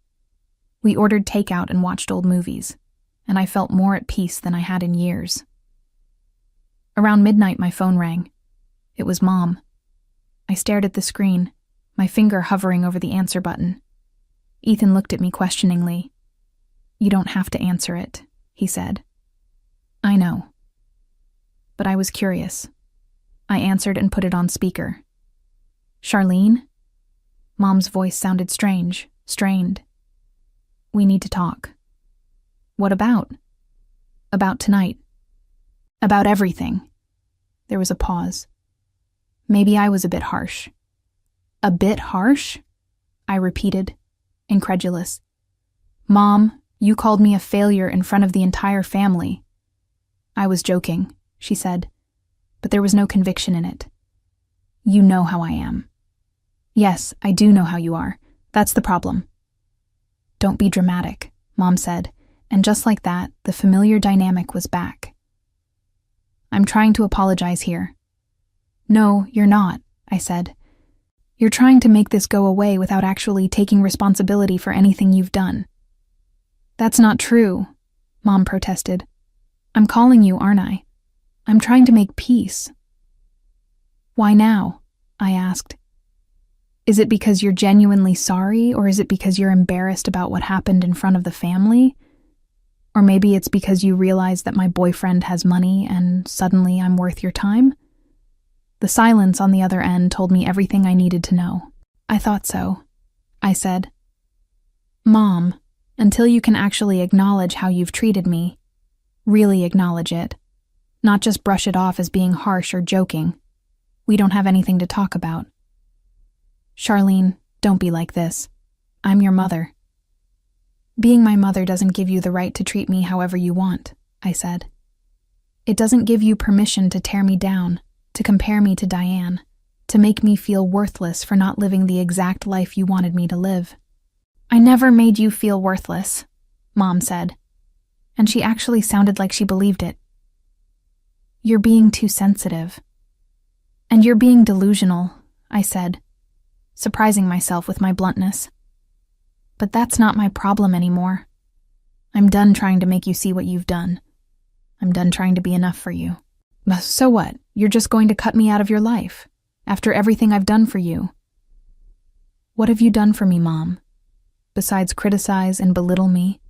We ordered takeout and watched old movies, and I felt more at peace than I had in years. Around midnight, my phone rang. It was Mom. I stared at the screen, my finger hovering over the answer button. Ethan looked at me questioningly. You don't have to answer it, he said. I know. But I was curious. I answered and put it on speaker. Charlene? Mom's voice sounded strange, strained. We need to talk. What about? About tonight. About everything. There was a pause. Maybe I was a bit harsh. A bit harsh? I repeated, incredulous. Mom, you called me a failure in front of the entire family. I was joking, she said, but there was no conviction in it. You know how I am. Yes, I do know how you are. That's the problem. Don't be dramatic, Mom said, and just like that, the familiar dynamic was back. I'm trying to apologize here. No, you're not, I said. You're trying to make this go away without actually taking responsibility for anything you've done. That's not true, Mom protested. I'm calling you, aren't I? I'm trying to make peace. Why now? I asked. Is it because you're genuinely sorry, or is it because you're embarrassed about what happened in front of the family? Or maybe it's because you realize that my boyfriend has money and suddenly I'm worth your time? The silence on the other end told me everything I needed to know. I thought so, I said. Mom, until you can actually acknowledge how you've treated me, really acknowledge it, not just brush it off as being harsh or joking, we don't have anything to talk about. Charlene, don't be like this. I'm your mother. Being my mother doesn't give you the right to treat me however you want, I said. It doesn't give you permission to tear me down, to compare me to Diane, to make me feel worthless for not living the exact life you wanted me to live. I never made you feel worthless, Mom said, and she actually sounded like she believed it. You're being too sensitive. And you're being delusional, I said, surprising myself with my bluntness. But that's not my problem anymore. I'm done trying to make you see what you've done. I'm done trying to be enough for you. So what? You're just going to cut me out of your life, after everything I've done for you. What have you done for me, Mom? Besides criticize and belittle me?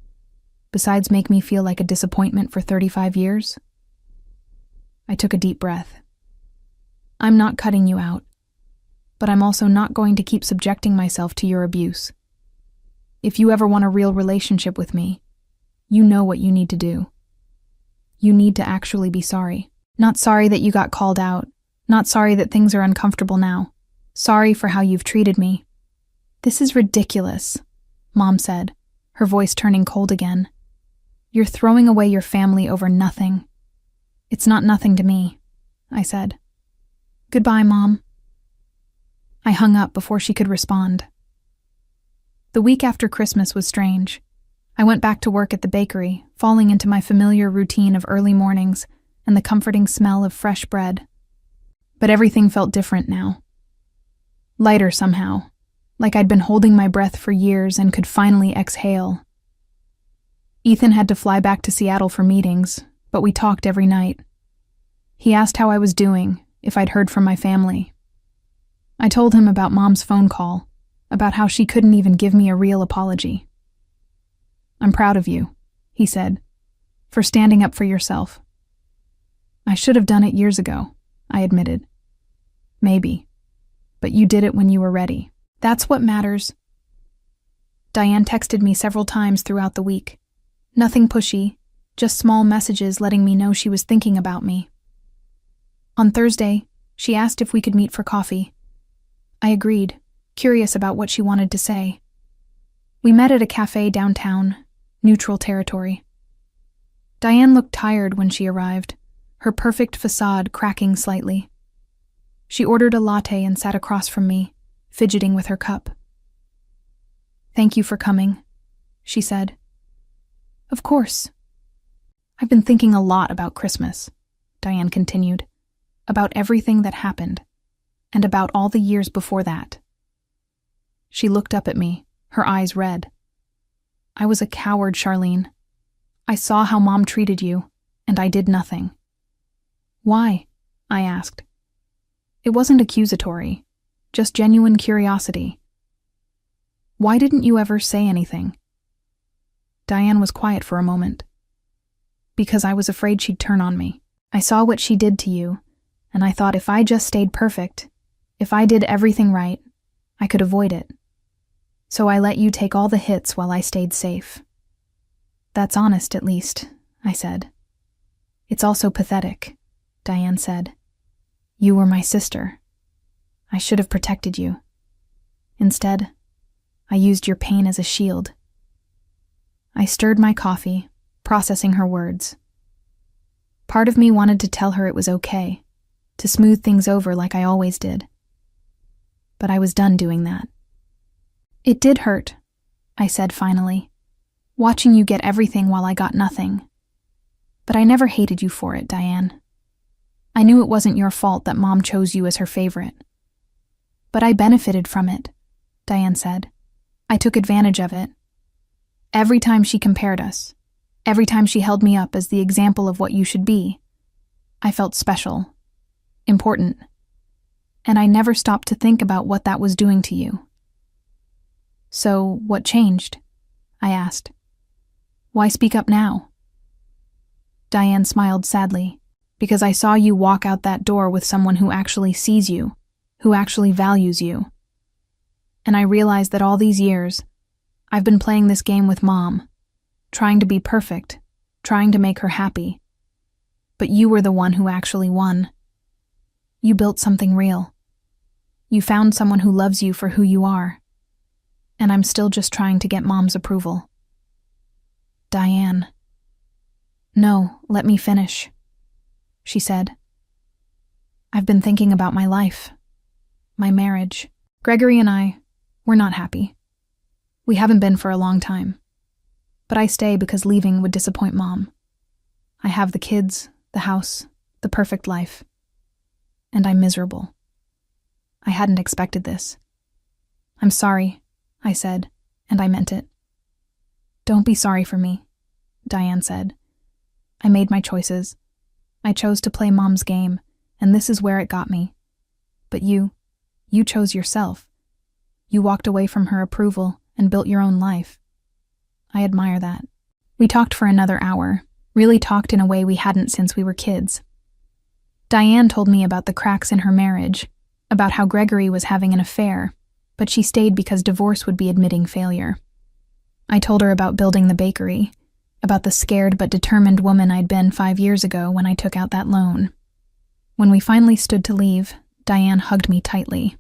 Besides make me feel like a disappointment for 35 years? I took a deep breath. I'm not cutting you out, but I'm also not going to keep subjecting myself to your abuse. If you ever want a real relationship with me, you know what you need to do. You need to actually be sorry. Not sorry that you got called out, not sorry that things are uncomfortable now. Sorry for how you've treated me. This is ridiculous, Mom said, her voice turning cold again. You're throwing away your family over nothing. It's not nothing to me, I said. Goodbye, Mom. I hung up before she could respond. The week after Christmas was strange. I went back to work at the bakery, falling into my familiar routine of early mornings and the comforting smell of fresh bread. But everything felt different now. Lighter somehow, like I'd been holding my breath for years and could finally exhale. Ethan had to fly back to Seattle for meetings, but we talked every night. He asked how I was doing, if I'd heard from my family. I told him about Mom's phone call, about how she couldn't even give me a real apology. I'm proud of you, he said, for standing up for yourself. I should have done it years ago, I admitted. Maybe. But you did it when you were ready. That's what matters. Diane texted me several times throughout the week. Nothing pushy, just small messages letting me know she was thinking about me. On Thursday, she asked if we could meet for coffee. I agreed, curious about what she wanted to say. We met at a cafe downtown, neutral territory. Diane looked tired when she arrived, her perfect facade cracking slightly. She ordered a latte and sat across from me, fidgeting with her cup. Thank you for coming, she said. Of course. I've been thinking a lot about Christmas, Diane continued, about everything that happened, and about all the years before that. She looked up at me, her eyes red. I was a coward, Charlene. I saw how Mom treated you, and I did nothing. Why? I asked. It wasn't accusatory, just genuine curiosity. Why didn't you ever say anything? Diane was quiet for a moment. Because I was afraid she'd turn on me. I saw what she did to you, and I thought if I just stayed perfect, if I did everything right, I could avoid it. So I let you take all the hits while I stayed safe. That's honest, at least, I said. It's also pathetic, Diane said. You were my sister. I should have protected you. Instead, I used your pain as a shield. I stirred my coffee, processing her words. Part of me wanted to tell her it was okay, to smooth things over like I always did. But I was done doing that. It did hurt, I said finally, watching you get everything while I got nothing. But I never hated you for it, Diane. I knew it wasn't your fault that Mom chose you as her favorite. But I benefited from it, Diane said. I took advantage of it. Every time she compared us, every time she held me up as the example of what you should be, I felt special, important. And I never stopped to think about what that was doing to you. So, what changed? I asked. Why speak up now? Diane smiled sadly, because I saw you walk out that door with someone who actually sees you, who actually values you. And I realized that all these years, I've been playing this game with Mom, trying to be perfect, trying to make her happy. But you were the one who actually won. You built something real. You found someone who loves you for who you are. And I'm still just trying to get Mom's approval. Diane. No, let me finish, she said. I've been thinking about my life, my marriage. Gregory and I, we're not happy. We haven't been for a long time. But I stay because leaving would disappoint Mom. I have the kids, the house, the perfect life. And I'm miserable. I hadn't expected this. I'm sorry, I said, and I meant it. Don't be sorry for me, Diane said. I made my choices. I chose to play Mom's game, and this is where it got me. But you chose yourself. You walked away from her approval and built your own life. I admire that. We talked for another hour, really talked in a way we hadn't since we were kids. Diane told me about the cracks in her marriage, about how Gregory was having an affair, but she stayed because divorce would be admitting failure. I told her about building the bakery, about the scared but determined woman I'd been 5 years ago when I took out that loan. When we finally stood to leave, Diane hugged me tightly.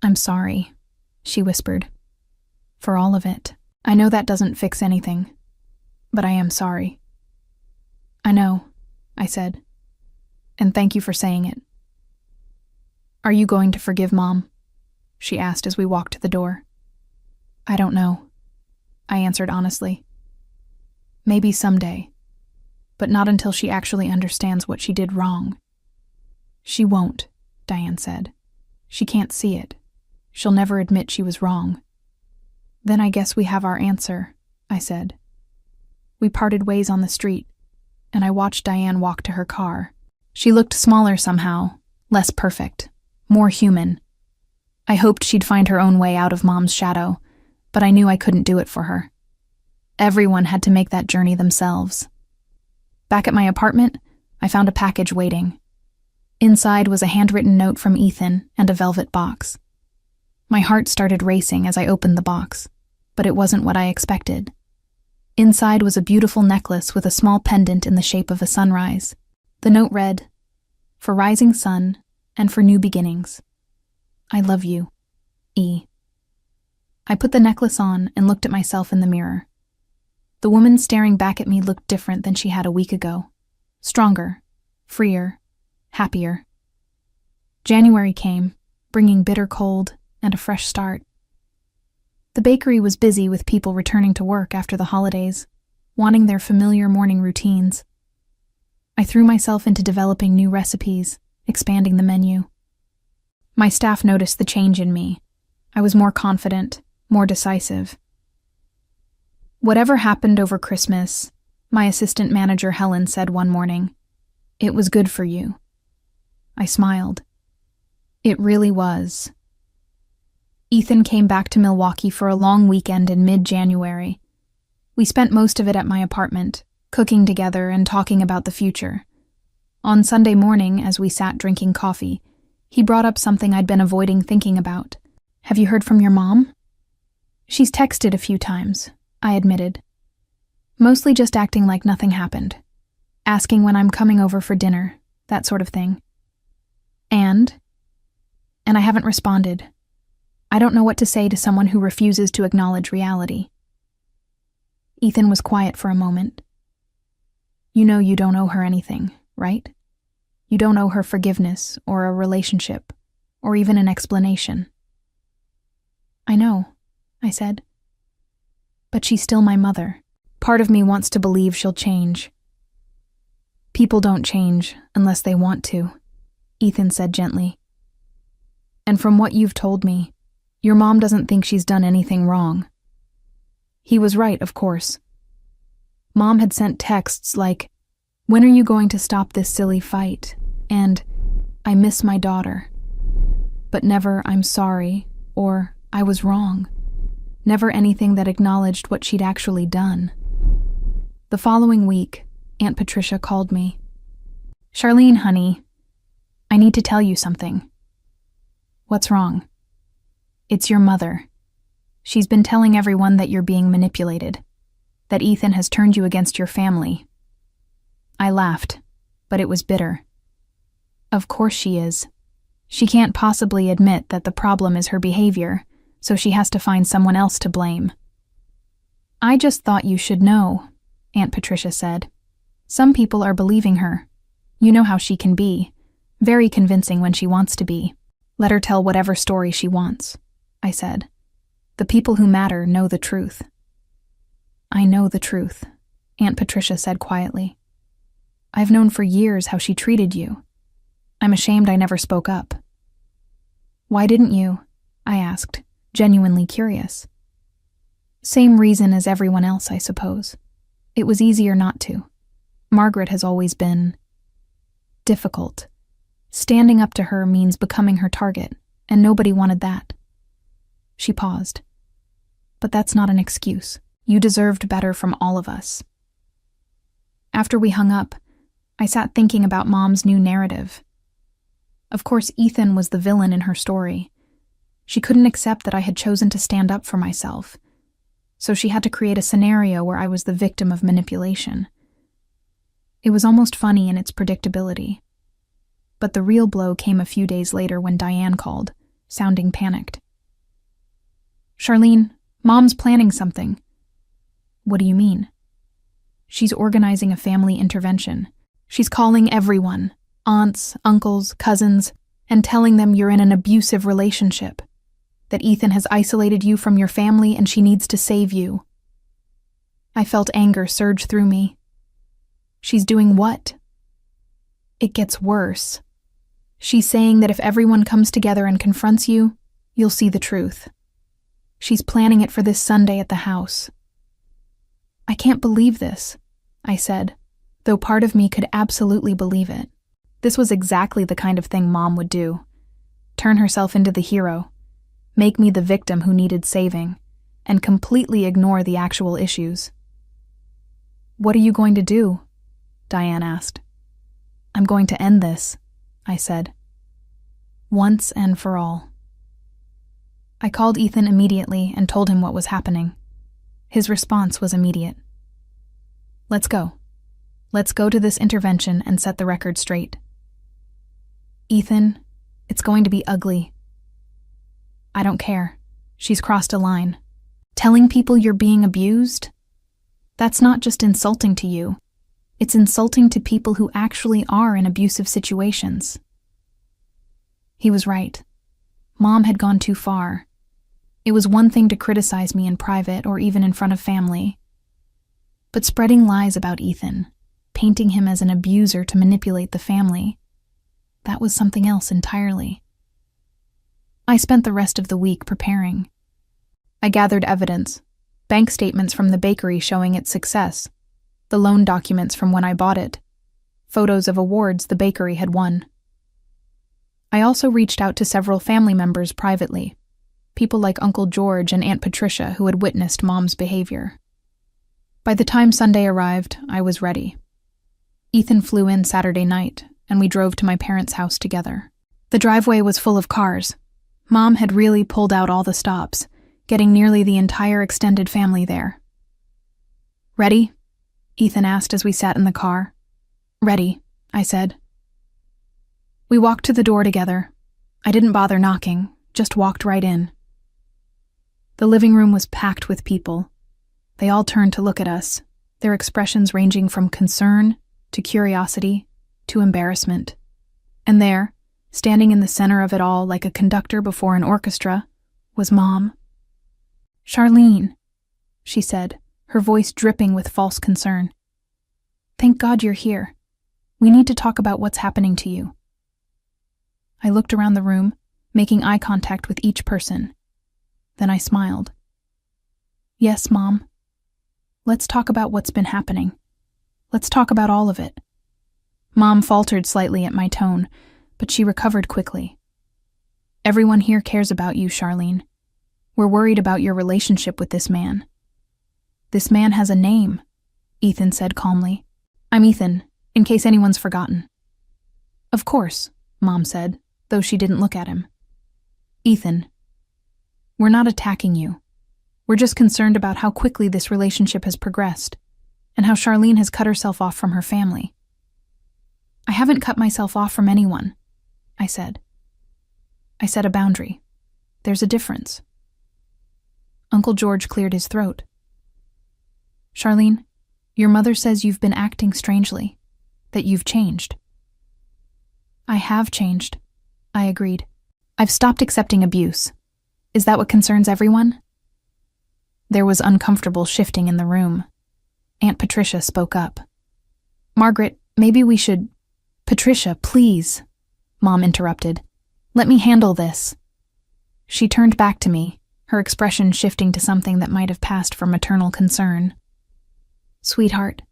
I'm sorry, she whispered. For all of it. I know that doesn't fix anything, but I am sorry. I know, I said, and thank you for saying it. Are you going to forgive Mom? She asked as we walked to the door. I don't know, I answered honestly. Maybe someday, but not until she actually understands what she did wrong. She won't, Diane said. She can't see it. She'll never admit she was wrong. Then I guess we have our answer, I said. We parted ways on the street, and I watched Diane walk to her car. She looked smaller somehow, less perfect, more human. I hoped she'd find her own way out of Mom's shadow, but I knew I couldn't do it for her. Everyone had to make that journey themselves. Back at my apartment, I found a package waiting. Inside was a handwritten note from Ethan and a velvet box. My heart started racing as I opened the box, but it wasn't what I expected. Inside was a beautiful necklace with a small pendant in the shape of a sunrise. The note read, "For rising sun and for new beginnings. I love you, E." I put the necklace on and looked at myself in the mirror. The woman staring back at me looked different than she had a week ago. Stronger, freer, happier. January came, bringing bitter cold and a fresh start. The bakery was busy with people returning to work after the holidays, wanting their familiar morning routines. I threw myself into developing new recipes, expanding the menu. My staff noticed the change in me. I was more confident, more decisive. Whatever happened over Christmas, my assistant manager Helen said one morning, "It was good for you." I smiled. It really was. Ethan came back to Milwaukee for a long weekend in mid-January. We spent most of it at my apartment, cooking together and talking about the future. On Sunday morning, as we sat drinking coffee, he brought up something I'd been avoiding thinking about. "Have you heard from your mom?" "She's texted a few times," I admitted. "Mostly just acting like nothing happened." asking when I'm coming over for dinner, that sort of thing. And I haven't responded. I don't know what to say to someone who refuses to acknowledge reality. Ethan was quiet for a moment. You know you don't owe her anything, right? You don't owe her forgiveness or a relationship or even an explanation. I know, I said. But she's still my mother. Part of me wants to believe she'll change. People don't change unless they want to, Ethan said gently. And from what you've told me, your mom doesn't think she's done anything wrong. He was right, of course. Mom had sent texts like, "When are you going to stop this silly fight?" and "I miss my daughter." But never "I'm sorry" or "I was wrong." Never anything that acknowledged what she'd actually done. The following week, Aunt Patricia called me. "Charlene, honey, I need to tell you something." "What's wrong?" "It's your mother. She's been telling everyone that you're being manipulated, that Ethan has turned you against your family." I laughed, but it was bitter. Of course she is. She can't possibly admit that the problem is her behavior, so she has to find someone else to blame. "I just thought you should know," Aunt Patricia said. "Some people are believing her. You know how she can be. Very convincing when she wants to be. Let her tell whatever story she wants," I said. "The people who matter know the truth." "I know the truth," Aunt Patricia said quietly. "I've known for years how she treated you. I'm ashamed I never spoke up." "Why didn't you?" I asked, genuinely curious. "Same reason as everyone else, I suppose. It was easier not to. Margaret has always been difficult. Standing up to her means becoming her target, and nobody wanted that." She paused. "But that's not an excuse. You deserved better from all of us." After we hung up, I sat thinking about Mom's new narrative. Of course, Ethan was the villain in her story. She couldn't accept that I had chosen to stand up for myself, so she had to create a scenario where I was the victim of manipulation. It was almost funny in its predictability. But the real blow came a few days later when Diane called, sounding panicked. "Charlene, Mom's planning something." "What do you mean?" "She's organizing a family intervention. She's calling everyone, aunts, uncles, cousins, and telling them you're in an abusive relationship, that Ethan has isolated you from your family and she needs to save you." I felt anger surge through me. "She's doing what?" "It gets worse. She's saying that if everyone comes together and confronts you, you'll see the truth. She's planning it for this Sunday at the house." "I can't believe this," I said, though part of me could absolutely believe it. This was exactly the kind of thing Mom would do. Turn herself into the hero, make me the victim who needed saving, and completely ignore the actual issues. "What are you going to do?" Diane asked. "I'm going to end this," I said. "Once and for all." I called Ethan immediately and told him what was happening. His response was immediate. "Let's go. Let's go to this intervention and set the record straight." "Ethan, it's going to be ugly." "I don't care. She's crossed a line. Telling people you're being abused? That's not just insulting to you. It's insulting to people who actually are in abusive situations." He was right. Mom had gone too far. It was one thing to criticize me in private or even in front of family. But spreading lies about Ethan, painting him as an abuser to manipulate the family, that was something else entirely. I spent the rest of the week preparing. I gathered evidence, bank statements from the bakery showing its success, the loan documents from when I bought it, photos of awards the bakery had won. I also reached out to several family members privately, people like Uncle George and Aunt Patricia who had witnessed Mom's behavior. By the time Sunday arrived, I was ready. Ethan flew in Saturday night, and we drove to my parents' house together. The driveway was full of cars. Mom had really pulled out all the stops, getting nearly the entire extended family there. "Ready?" Ethan asked as we sat in the car. Ready, I said. We walked to the door together. I didn't bother knocking, just walked right in. The living room was packed with people. They all turned to look at us, their expressions ranging from concern to curiosity to embarrassment. And there, standing in the center of it all like a conductor before an orchestra, was Mom. "Charlene," she said, her voice dripping with false concern. "Thank God you're here. We need to talk about what's happening to you." I looked around the room, making eye contact with each person. Then I smiled. "Yes, Mom. Let's talk about what's been happening. Let's talk about all of it." Mom faltered slightly at my tone, but she recovered quickly. "Everyone here cares about you, Charlene. We're worried about your relationship with this man." "This man has a name," Ethan said calmly. "I'm Ethan, in case anyone's forgotten." "Of course," Mom said, though she didn't look at him. "Ethan, we're not attacking you. We're just concerned about how quickly this relationship has progressed, and how Charlene has cut herself off from her family." "I haven't cut myself off from anyone," I said. "I set a boundary. There's a difference." Uncle George cleared his throat. "Charlene, your mother says you've been acting strangely, that you've changed." "I have changed," I agreed. "I've stopped accepting abuse. Is that what concerns everyone?" There was uncomfortable shifting in the room. Aunt Patricia spoke up. "Margaret, maybe we should—" "Patricia, please," Mom interrupted. "Let me handle this." She turned back to me, her expression shifting to something that might have passed for maternal concern. "Sweetheart,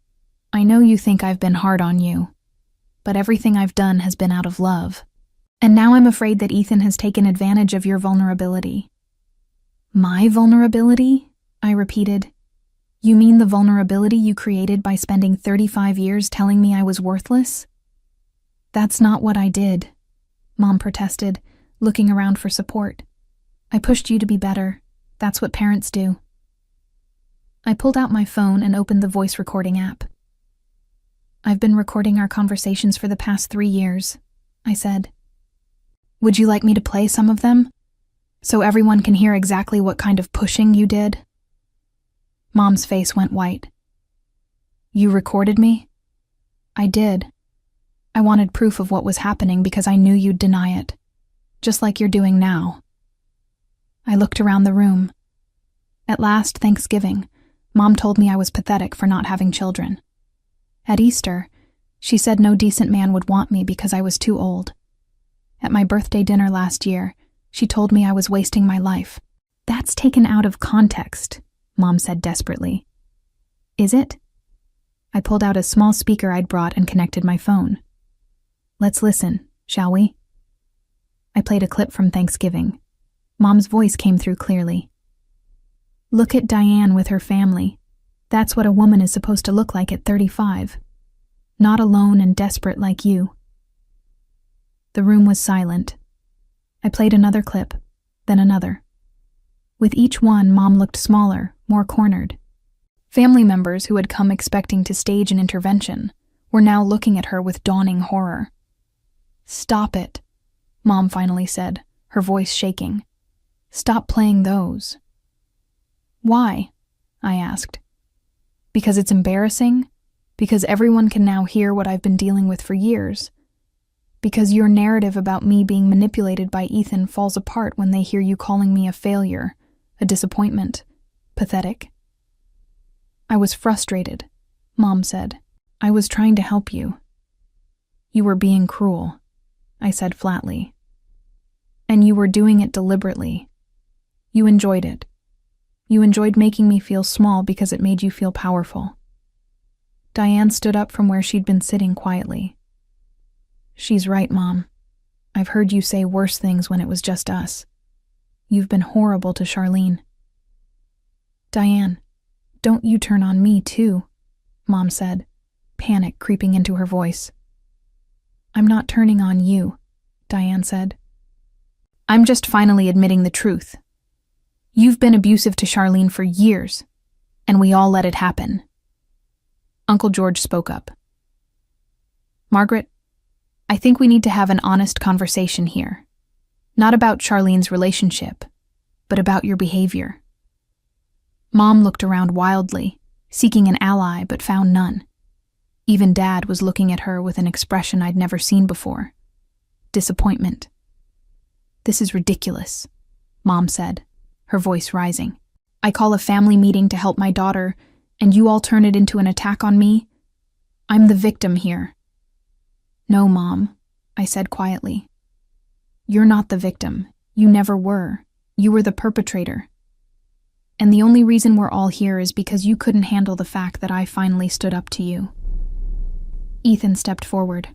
I know you think I've been hard on you, but everything I've done has been out of love. And now I'm afraid that Ethan has taken advantage of your vulnerability." "My vulnerability?" I repeated. "You mean the vulnerability you created by spending 35 years telling me I was worthless?" "That's not what I did," Mom protested, looking around for support. "I pushed you to be better. That's what parents do." I pulled out my phone and opened the voice recording app. "I've been recording our conversations for the past 3 years," I said. "Would you like me to play some of them, so everyone can hear exactly what kind of pushing you did?" Mom's face went white. "You recorded me?" "I did. I wanted proof of what was happening because I knew you'd deny it, just like you're doing now." I looked around the room. At last Thanksgiving, Mom told me I was pathetic for not having children. At Easter, she said no decent man would want me because I was too old. At my birthday dinner last year, she told me I was wasting my life. "That's taken out of context," Mom said desperately. "Is it?" I pulled out a small speaker I'd brought and connected my phone. "Let's listen, shall we?" I played a clip from Thanksgiving. Mom's voice came through clearly. "Look at Diane with her family. That's what a woman is supposed to look like at 35. Not alone and desperate like you." The room was silent. I played another clip, then another. With each one, Mom looked smaller, more cornered. Family members who had come expecting to stage an intervention were now looking at her with dawning horror. "Stop it," Mom finally said, her voice shaking. "Stop playing those." "Why?" I asked. "Because it's embarrassing? Because everyone can now hear what I've been dealing with for years? Because your narrative about me being manipulated by Ethan falls apart when they hear you calling me a failure, a disappointment, pathetic?" "I was frustrated," Mom said. "I was trying to help you." "You were being cruel," I said flatly. "And you were doing it deliberately. You enjoyed it. You enjoyed making me feel small because it made you feel powerful." Diane stood up from where she'd been sitting quietly. "She's right, Mom. I've heard you say worse things when it was just us. You've been horrible to Charlene." "Diane, don't you turn on me too," Mom said, panic creeping into her voice. "I'm not turning on you," Diane said. "I'm just finally admitting the truth. You've been abusive to Charlene for years, and we all let it happen." Uncle George spoke up. Margaret, I think we need to have an honest conversation here. Not about Charlene's relationship, but about your behavior. Mom looked around wildly, seeking an ally but found none. Even Dad was looking at her with an expression I'd never seen before. Disappointment. This is ridiculous, Mom said, her voice rising. I call a family meeting to help my daughter, and you all turn it into an attack on me? I'm the victim here. No, Mom, I said quietly. You're not the victim. You never were. You were the perpetrator. And the only reason we're all here is because you couldn't handle the fact that I finally stood up to you. Ethan stepped forward.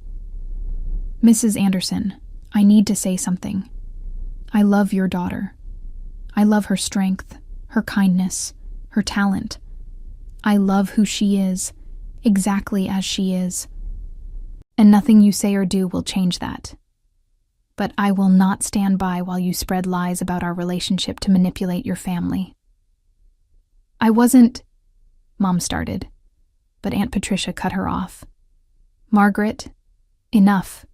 Mrs. Anderson, I need to say something. I love your daughter. I love her strength, her kindness, her talent. I love who she is, exactly as she is. And nothing you say or do will change that. But I will not stand by while you spread lies about our relationship to manipulate your family. I wasn't, Mom started, but Aunt Patricia cut her off. Margaret, enough.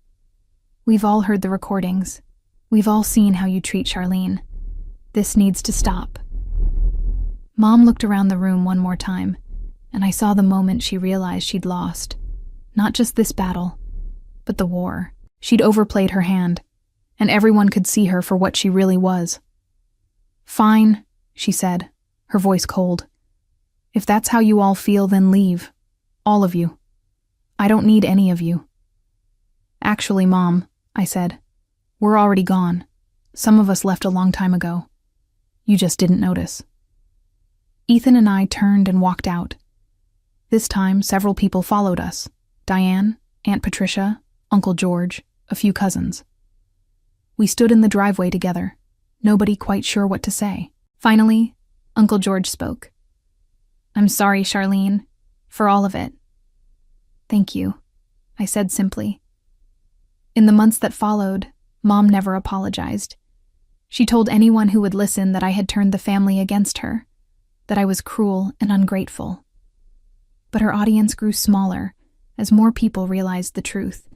We've all heard the recordings. We've all seen how you treat Charlene. This needs to stop. Mom looked around the room one more time, and I saw the moment she realized she'd lost. Not just this battle, but the war. She'd overplayed her hand, and everyone could see her for what she really was. Fine, she said, her voice cold. If that's how you all feel, then leave. All of you. I don't need any of you. Actually, Mom, I said, we're already gone. Some of us left a long time ago. You just didn't notice. Ethan and I turned and walked out. This time, several people followed us. Diane, Aunt Patricia, Uncle George, a few cousins. We stood in the driveway together, nobody quite sure what to say. Finally, Uncle George spoke. I'm sorry, Charlene, for all of it. Thank you, I said simply. In the months that followed, Mom never apologized. She told anyone who would listen that I had turned the family against her, that I was cruel and ungrateful. But her audience grew smaller as more people realized the truth.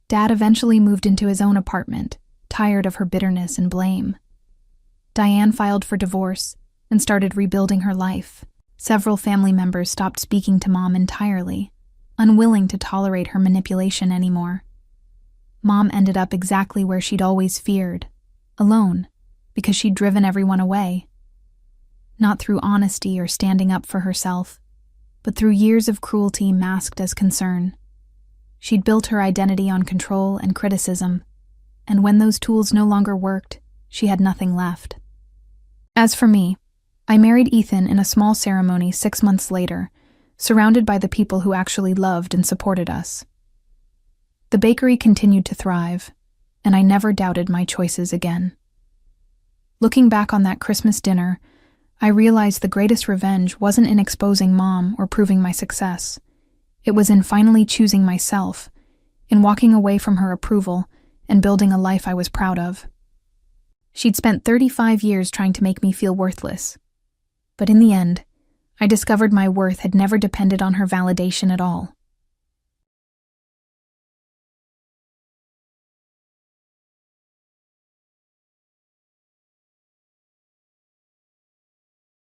Dad eventually moved into his own apartment, tired of her bitterness and blame. Diane filed for divorce and started rebuilding her life. Several family members stopped speaking to Mom entirely, unwilling to tolerate her manipulation anymore. Mom ended up exactly where she'd always feared, alone, because she'd driven everyone away. Not through honesty or standing up for herself, but through years of cruelty masked as concern. She'd built her identity on control and criticism, and when those tools no longer worked, she had nothing left. As for me, I married Ethan in a small ceremony 6 months later, surrounded by the people who actually loved and supported us. The bakery continued to thrive, and I never doubted my choices again. Looking back on that Christmas dinner, I realized the greatest revenge wasn't in exposing Mom or proving my success. It was in finally choosing myself, in walking away from her approval and building a life I was proud of. She'd spent 35 years trying to make me feel worthless. But in the end, I discovered my worth had never depended on her validation at all.